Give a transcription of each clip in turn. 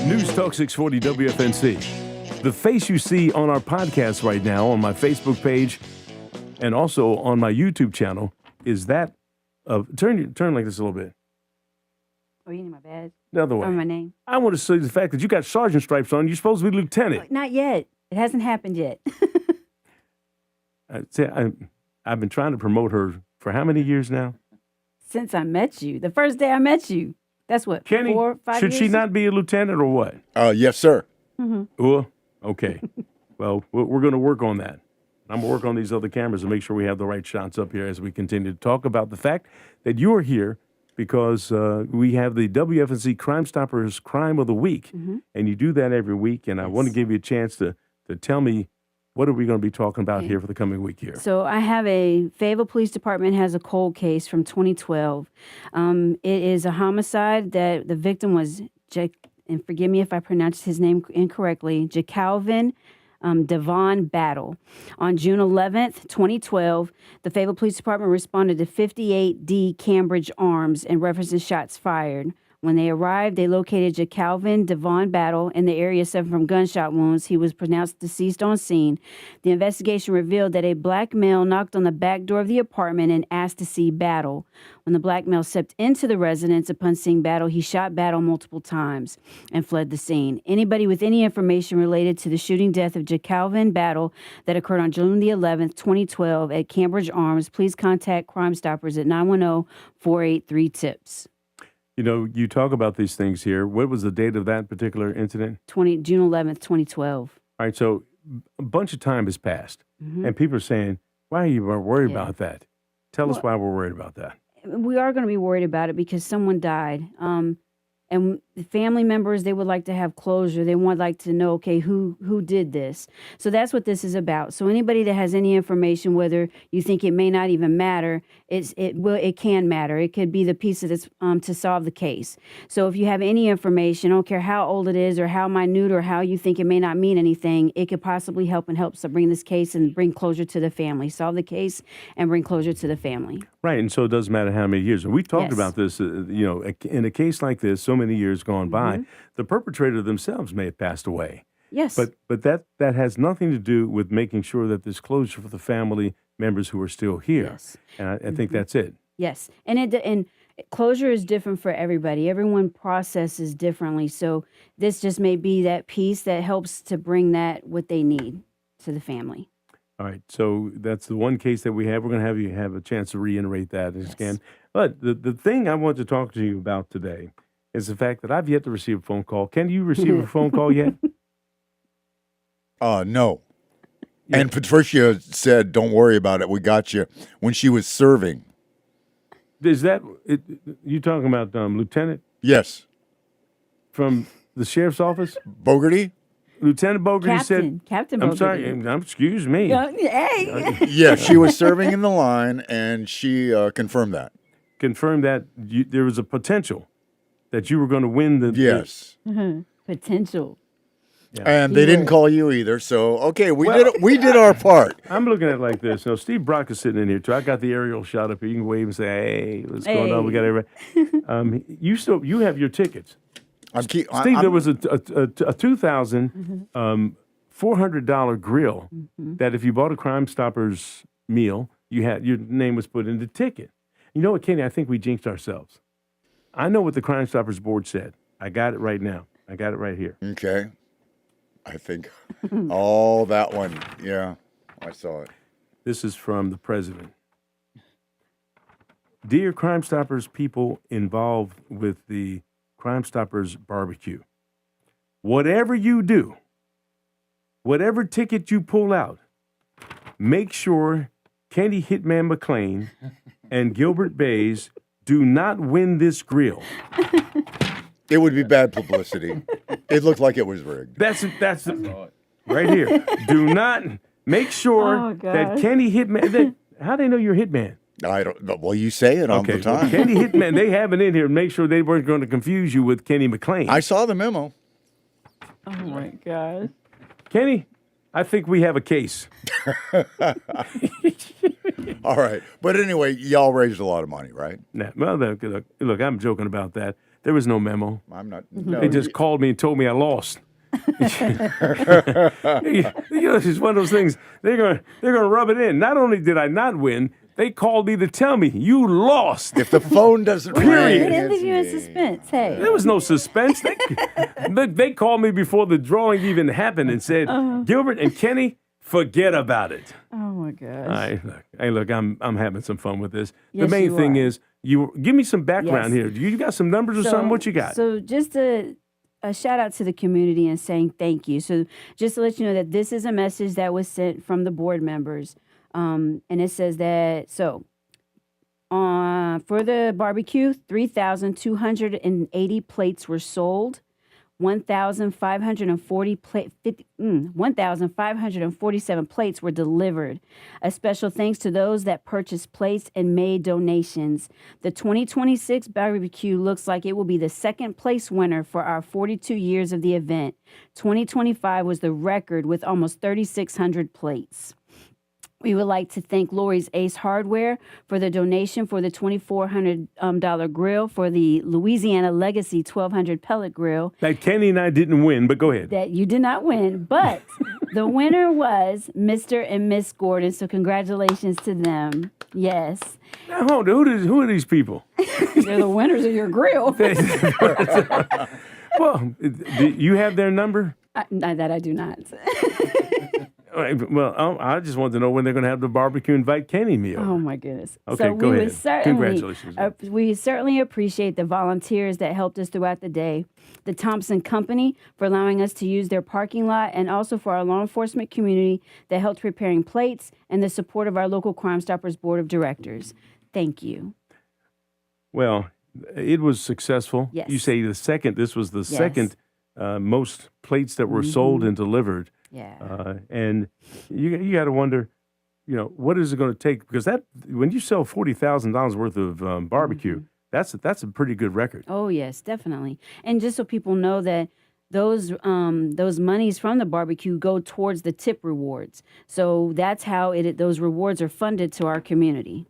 News Talk 640 WFNC. The face you see on our podcast right now on my Facebook page and also on my YouTube channel is that of turn like this a little bit. Oh, you need my badge? The other way. Or my name? I want to see the fact that you got sergeant stripes on. You're supposed to be lieutenant. Not yet. It hasn't happened yet. I've been trying to promote her for how many years now? Since I met you. The first day I met you. That's what, Kenny, 4 or 5 should years? she not be a lieutenant or what? Yes, sir. Oh, okay. Well, we're going to work on that. I'm going to work on these other cameras and make sure we have the right shots up here as we continue to talk about the fact that you're here because we have the WFNC Crimestoppers Crime of the Week, and you do that every week, and I want to give you a chance to tell me what are we going to be talking about here for the coming week here. So I have Fayetteville Police Department has a cold case from 2012. It is a homicide that the victim was, and forgive me if I pronounced his name incorrectly, Calvin Devon Battle. On June 11th, 2012, the Fayetteville Police Department responded to 58D Cambridge Arms and references shots fired. When they arrived, they located Calvin Devon Battle in the area suffering from gunshot wounds. He was pronounced deceased on scene. The investigation revealed that a black male knocked on the back door of the apartment and asked to see Battle. When the black male stepped into the residence upon seeing Battle, he shot Battle multiple times and fled the scene. Anybody with any information related to the shooting death of Calvin Battle that occurred on June the 11th, 2012 at Cambridge Arms, please contact Crimestoppers at 910-483-TIPS. You know, you talk about these things here. What was the date of that particular incident? June 11th, 2012. All right, so a bunch of time has passed, and people are saying, why are you worried about that? Tell us why we're worried about that. We are going to be worried about it because someone died. And the family members, they would like to have closure. They would like to know, okay, who did this? So that's what this is about. So anybody that has any information, whether you think it may not even matter, it can matter. It could be the piece of this to solve the case. So if you have any information, I don't care how old it is or how minute or how you think it may not mean anything, it could possibly help bring this case and bring closure to the family. Solve the case and bring closure to the family. Right, and so it doesn't matter how many years. And we've talked about this, in a case like this, so many years gone by, the perpetrator themselves may have passed away. Yes. But that has nothing to do with making sure that there's closure for the family members who are still here. Yes. And I think that's it. Yes, and closure is different for everybody. Everyone processes differently. So this just may be that piece that helps to bring what they need to the family. All right, so that's the one case that we have. We're going to have you have a chance to reiterate that again. But the thing I want to talk to you about today is the fact that I've yet to receive a phone call. Can you receive a phone call yet? No. Yeah. And Patricia said, don't worry about it. We got you when she was serving. Is that you talking about Lieutenant Yes. from the sheriff's office? Bogarty? Lieutenant Bogarty said, Captain I'm Bogarty. sorry, excuse me. Hey. Yeah, she was serving in the line, and she confirmed that. Confirmed that there was a potential that you were going to win the... Yes. Potential. Yeah. And they didn't call you either, so, okay, we did our part. I'm looking at it like this. Now, Steve Brock is sitting in here, too. I got the aerial shot up here. You can wave and say, hey, what's going on? We got everybody. You have your tickets. Steve, there was a $2,400 grill that if you bought a Crimestoppers meal, your name was put in the ticket. You know what, Kenny? I think we jinxed ourselves. I know what the Crimestoppers board said. I got it right now. I got it right here. Okay. I think that one. Yeah, I saw it. This is from the president. Dear Crimestoppers people involved with the Crimestoppers barbecue, whatever you do, whatever ticket you pull out, make sure Kenny Hitman McLean and Gilbert Bays do not win this grill. It would be bad publicity. It looked like it was rigged. That's right here. Do not make sure that Kenny Hitman. How do they know you're Hitman? I don't know. Well, you say it all the time. Well, Kenny Hitman, they have it in here to make sure they weren't going to confuse you with Kenny McLean. I saw the memo. Oh, my gosh. Kenny, I think we have a case. All right. But anyway, y'all raised a lot of money, right? Nah, well, look, I'm joking about that. There was no memo. I'm not. Mm-hmm. No, They just called me and told me I lost. It's one of those things. They're gonna rub it in. Not only did I not win, they called me to tell me you lost. if the phone doesn't They ring, didn't leave you in it's me. suspense. Hey. There was no suspense. They called me before the drawing even happened and said, Gilbert and Kenny, forget about it. Oh my gosh. Look, I'm having some fun with this. Yes, the main you thing are. is, you give me some background Yes. here. You got some numbers or something? What you got? So just a shout out to the community and saying thank you. So just to let you know that this is a message that was sent from the board members. And it says that, for the barbecue, 3,280 plates were sold. 1,547 plates were delivered. A special thanks to those that purchased plates and made donations. The 2026 barbecue looks like it will be the second place winner for our 42 years of the event. 2025 was the record with almost 3,600 plates. We would like to thank Lori's Ace Hardware for the donation for the $2,400 grill for the Louisiana Legacy 1,200 pellet grill That Kenny and I didn't win, but go ahead. that you did not win, but the winner was Mr. and Miss Gordon. So congratulations to them. Yes, Now, hold on. Who are these people? they're the winners of your grill. Well, do you have their number? That I do not. All right, well, I just want to know when they're going to have the barbecue invite Kenny meal. Oh my goodness. Okay, so go we ahead. Would certainly, Congratulations. We certainly appreciate the volunteers that helped us throughout the day, the Thompson Company for allowing us to use their parking lot, and also for our law enforcement community that helped preparing plates, and the support of our local Crimestoppers Board of Directors. Thank you. Well, it was successful. Yes. You say this was the second most plates that were sold and delivered. Yeah. And you got to wonder, what is it going to take? Because when you sell $40,000 worth of barbecue, that's a pretty good record. Oh yes, definitely. And just so people know that those monies from the barbecue go towards the tip rewards. So that's how those rewards are funded to our community,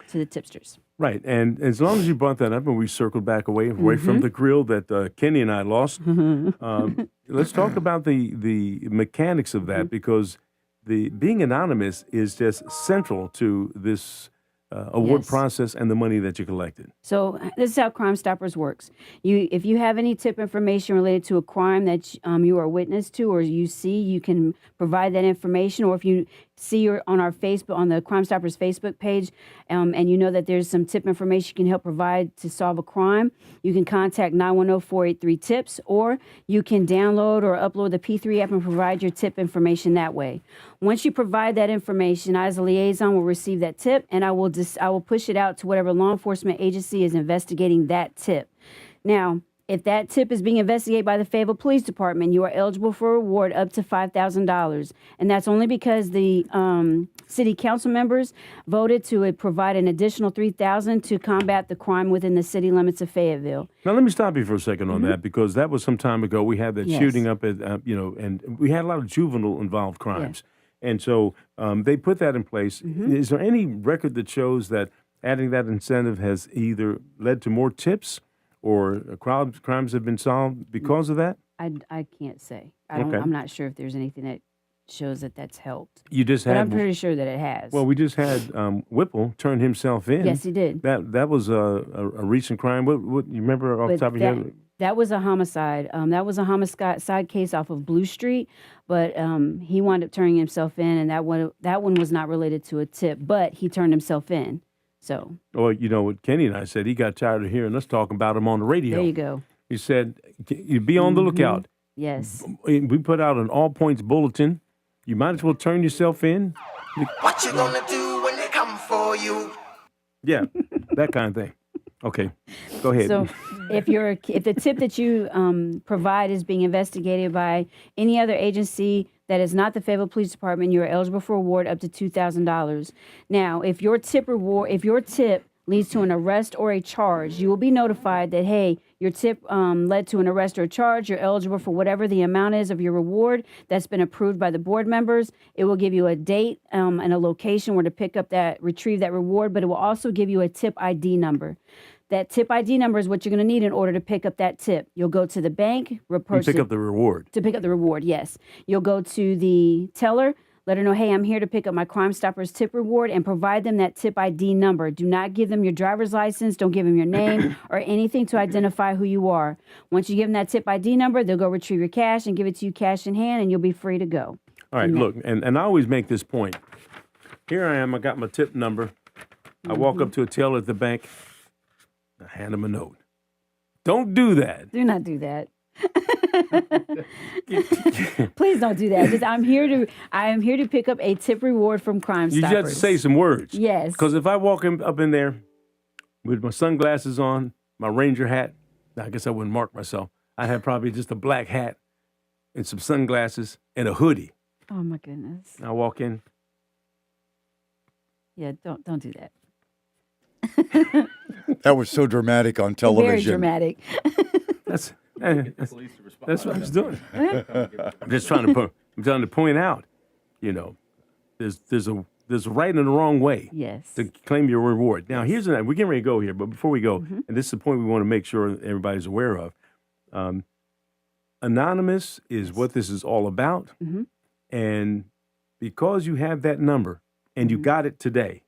to the tipsters. Right, and as long as you brought that up, and we circled back away from the grill that Kenny and I lost, let's talk about the mechanics of that, because being anonymous is just central to this award Yes. process and the money that you collected. So this is how Crimestoppers works. If you have any tip information related to a crime that you are witness to or you see, you can provide that information. Or if you see on our Facebook, on the Crimestoppers Facebook page, and you know that there's some tip information you can help provide to solve a crime, you can contact 910-483-TIPS, or you can download or upload the P3 app and provide your tip information that way. Once you provide that information, I as a liaison will receive that tip, and I will push it out to whatever law enforcement agency is investigating that tip. Now, if that tip is being investigated by the Fayetteville Police Department, you are eligible for a reward up to $5,000. And that's only because the city council members voted to provide an additional $3,000 to combat the crime within the city limits of Fayetteville. Now, let me stop you for a second on that, because that was some time ago. We had that Yes. shooting up at, and we had a lot of juvenile involved crimes. And so they put that in place. Is there any record that shows that adding that incentive has either led to more tips or crimes have been solved because of that? I can't say. Okay. I'm not sure if there's anything that shows that that's helped. You just But had. I'm pretty sure that it has. Well, we just had Whipple turn himself in. Yes, he did. That was a recent crime. What you remember off the top of your head? That was a homicide. That was a homicide case off of Blue Street, but he wound up turning himself in, and that one was not related to a tip, but he turned himself in. So Well, what Kenny and I said, he got tired of hearing us talking about him on the radio. there you go. He said, "You be on the lookout." Yes. We put out an all points bulletin. You might as well turn yourself in. What you gonna do when they come for you? Yeah, that kind of thing. Okay, go ahead. So if the tip that you provide is being investigated by any other agency that is not the Fayetteville Police Department, you are eligible for a reward up to $2,000. Now, if your tip leads to an arrest or a charge, you will be notified that, hey, your tip led to an arrest or a charge. You're eligible for whatever the amount is of your reward that's been approved by the board members. It will give you a date and a location where to retrieve that reward, but it will also give you a tip ID number. That tip ID number is what you're going to need in order to pick up that tip. You'll go to the bank, You pick up the reward. to pick up the reward, yes. You'll go to the teller, let her know, hey, I'm here to pick up my Crimestoppers tip reward, and provide them that tip ID number. Do not give them your driver's license. Don't give them your name or anything to identify who you are. Once you give them that tip ID number, they'll go retrieve your cash and give it to you cash in hand, and you'll be free to go. All right, look, and I always make this point. Here I am, I got my tip number. I walk up to a teller at the bank. I hand him a note. Don't do that. Do not do that. Please don't do that. I am here to pick up a tip reward from Crimestoppers. You just have to say some words. Yes. Because if I walk up in there with my sunglasses on, my Ranger hat, I guess I wouldn't mark myself. I have probably just a black hat and some sunglasses and a hoodie. Oh my goodness. I walk in. Yeah, don't do that. That was so dramatic on television. Very dramatic. That's what I was doing. I'm just trying to point out, there's a right and a wrong way Yes. to claim your reward. Now, we're getting ready to go here, but before we go, and this is the point we want to make sure everybody's aware of. Anonymous is what this is all about, and because you have that number and you got it today,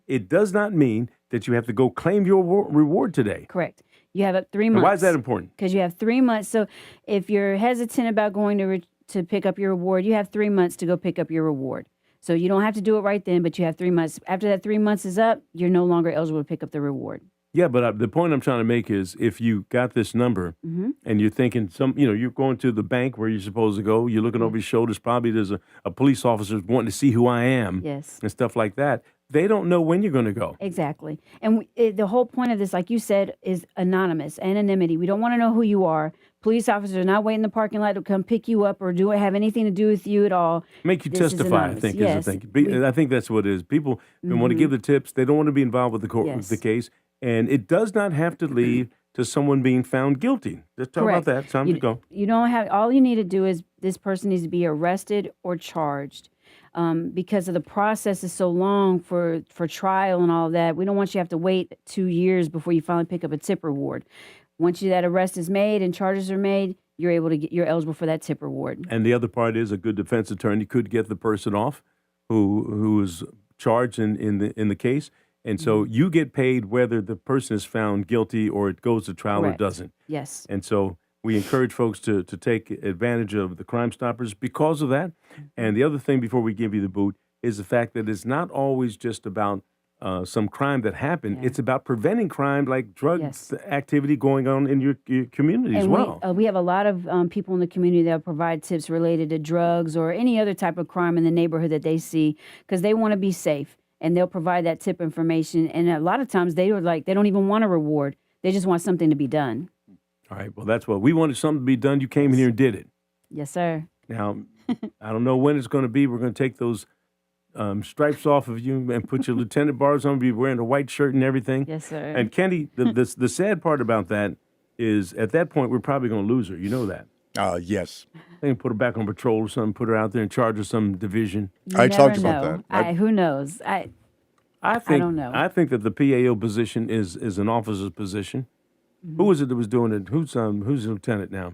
it does not mean that you have to go claim your reward today. Correct. You have 3 months. Now, why is that important? Because you have 3 months. So if you're hesitant about going to pick up your reward, you have 3 months to go pick up your reward. So you don't have to do it right then, but you have 3 months. After that 3 months is up, you're no longer eligible to pick up the reward. Yeah, but the point I'm trying to make is if you got this number and you're thinking you're going to the bank where you're supposed to go, you're looking over your shoulders, probably there's a police officer wanting to see who I am Yes. and stuff like that. They don't know when you're going to go. Exactly. And the whole point of this, like you said, is anonymity. We don't want to know who you are. Police officers are not waiting in the parking lot to come pick you up or have anything to do with you at all. Make you This is testify, I anonymous. think, Yes. is the thing. I think that's what it is. People want to give the tips. They don't want to be involved with the court, Yes. the case. And it does not have to lead to someone being found guilty. Let's talk Correct. about that. Time to go. You don't have, all you need to do is this person needs to be arrested or charged. Because of the process is so long for trial and all of that, we don't want you to have to wait 2 years before you finally pick up a tip reward. Once that arrest is made and charges are made, you're eligible for that tip reward. And the other part is a good defense attorney could get the person off who is charged in the case. And so you get paid whether the person is found guilty or it goes to trial Correct. or doesn't. Yes. And so we encourage folks to take advantage of the Crimestoppers because of that. And the other thing before we give you the boot is the fact that it's not always just about some crime that happened. Yeah. It's about preventing crime like drug Yes. activity going on in your community as And well. we have a lot of people in the community that provide tips related to drugs or any other type of crime in the neighborhood that they see because they want to be safe. And they'll provide that tip information. And a lot of times they don't even want a reward. They just want something to be done. All right. Well, that's what we wanted something to be done. You came in here and did it. Yes, sir. Now, I don't know when it's going to be. We're going to take those stripes off of you and put your lieutenant bars on. Be wearing a white shirt and everything. Yes, sir. And Kenny, the sad part about that is at that point we're probably going to lose her. You know that. Yes. They can put her back on patrol or something. Put her out there in charge of some division. You I never talked about know. that. Who knows? I don't know. I think that the PAO position is an officer's position. Who was it that was doing it? Who's the lieutenant now?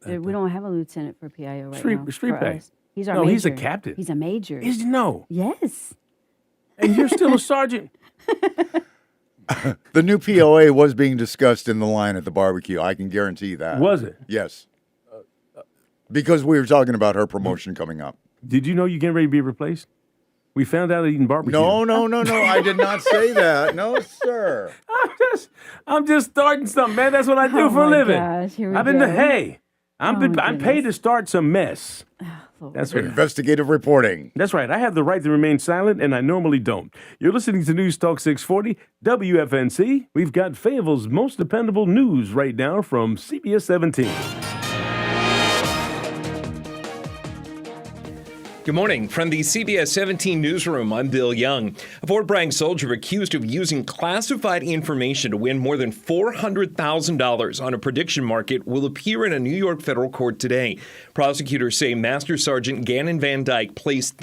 We don't have a lieutenant for PIO right now. Street for pay. us. He's our No, major. he's a captain. He's a major. No. Yes. And you're still a sergeant. The new POA was being discussed in the line at the barbecue. I can guarantee that. Was it? Yes. Because we were talking about her promotion coming up. Did you know you're getting ready to be replaced? We found out eating barbecue. No. I did not say that. No, sir. I'm just starting something, man. That's what I do Oh for a my living. gosh, here we I've been go. I'm my paid to goodness. start some mess. Lord. That's right. Investigative reporting. That's right. I have the right to remain silent, and I normally don't. You're listening to News Talk 640 WFNC. We've got Fayetteville's most dependable news right now from CBS 17. Good morning. From the CBS 17 newsroom, I'm Bill Young. A Fort Bragg soldier accused of using classified information to win more than $400,000 on a prediction market will appear in a New York federal court today. Prosecutors say Master Sergeant Gannon Van Dyke placed